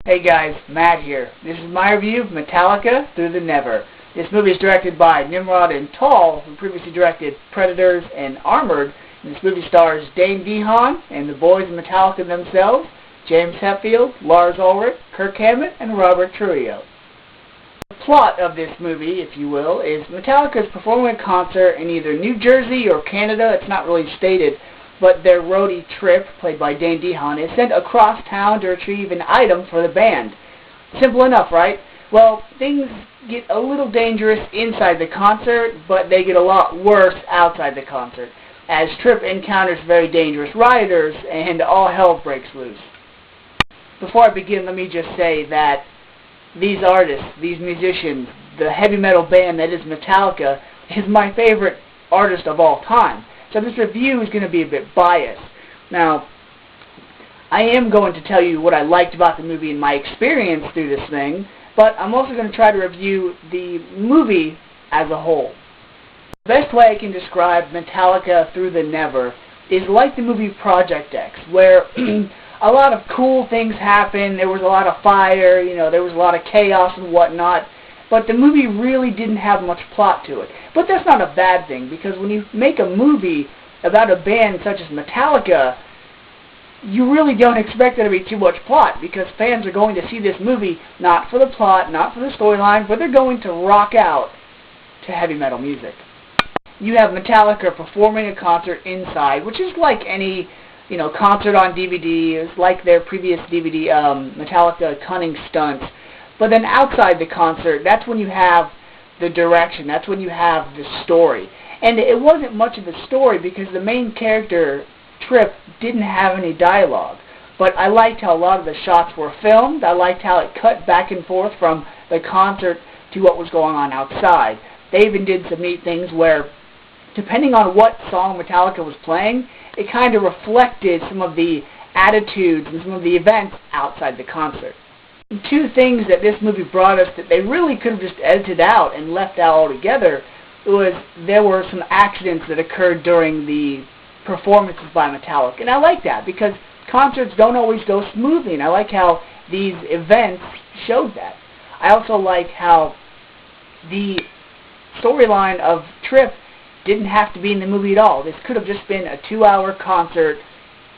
Hey guys, Matt here. This is my review of Metallica Through the Never. This movie is directed by Nimrod and Tall, who previously directed Predators and Armored. And this movie stars Dane DeHaan and the boys of Metallica themselves, James Hetfield, Lars Ulrich, Kirk Hammett, and Robert Trujillo. The plot of this movie, if you will, is Metallica is performing a concert in either New Jersey or Canada. It's not really stated. But their roadie Trip, played by Dane DeHaan, is sent across town to retrieve an item for the band. Simple enough, right? Well, things get a little dangerous inside the concert, but they get a lot worse outside the concert, as Trip encounters very dangerous rioters and all hell breaks loose. Before I begin, let me just say that these artists, these musicians, the heavy metal band that is Metallica, is my favorite artist of all time. So this review is going to be a bit biased. Now, I am going to tell you what I liked about the movie and my experience through this thing, but I'm also going to try to review the movie as a whole. The best way I can describe Metallica Through the Never is like the movie Project X, where a lot of cool things happen. There was a lot of fire, there was a lot of chaos and whatnot. But the movie really didn't have much plot to it. But that's not a bad thing, because when you make a movie about a band such as Metallica, you really don't expect there to be too much plot, because fans are going to see this movie not for the plot, not for the storyline, but they're going to rock out to heavy metal music. You have Metallica performing a concert inside, which is like any concert on DVD. It's like their previous DVD, Metallica Cunning Stunts. But then outside the concert, that's when you have the direction, that's when you have the story. And it wasn't much of a story because the main character, Trip, didn't have any dialogue. But I liked how a lot of the shots were filmed. I liked how it cut back and forth from the concert to what was going on outside. They even did some neat things where, depending on what song Metallica was playing, it kind of reflected some of the attitudes and some of the events outside the concert. Two things that this movie brought us that they really could have just edited out and left out altogether was there were some accidents that occurred during the performances by Metallica. And I like that because concerts don't always go smoothly, and I like how these events showed that. I also like how the storyline of Trip didn't have to be in the movie at all. This could have just been a 2-hour concert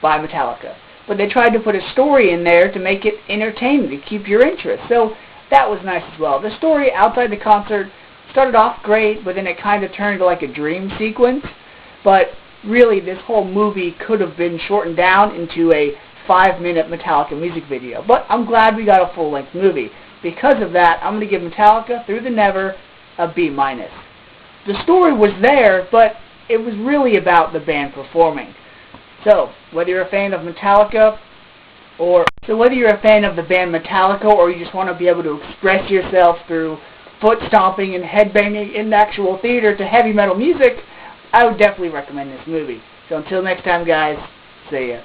by Metallica. But they tried to put a story in there to make it entertaining, to keep your interest. So that was nice as well. The story outside the concert started off great, but then it kind of turned into like a dream sequence. But really, this whole movie could have been shortened down into a 5-minute Metallica music video. But I'm glad we got a full-length movie. Because of that, I'm going to give Metallica Through the Never a B-. The story was there, but it was really about the band performing. So, whether you're a fan of Metallica, whether you're a fan of the band Metallica, or you just want to be able to express yourself through foot stomping and headbanging in the actual theater to heavy metal music, I would definitely recommend this movie. So until next time, guys, see ya.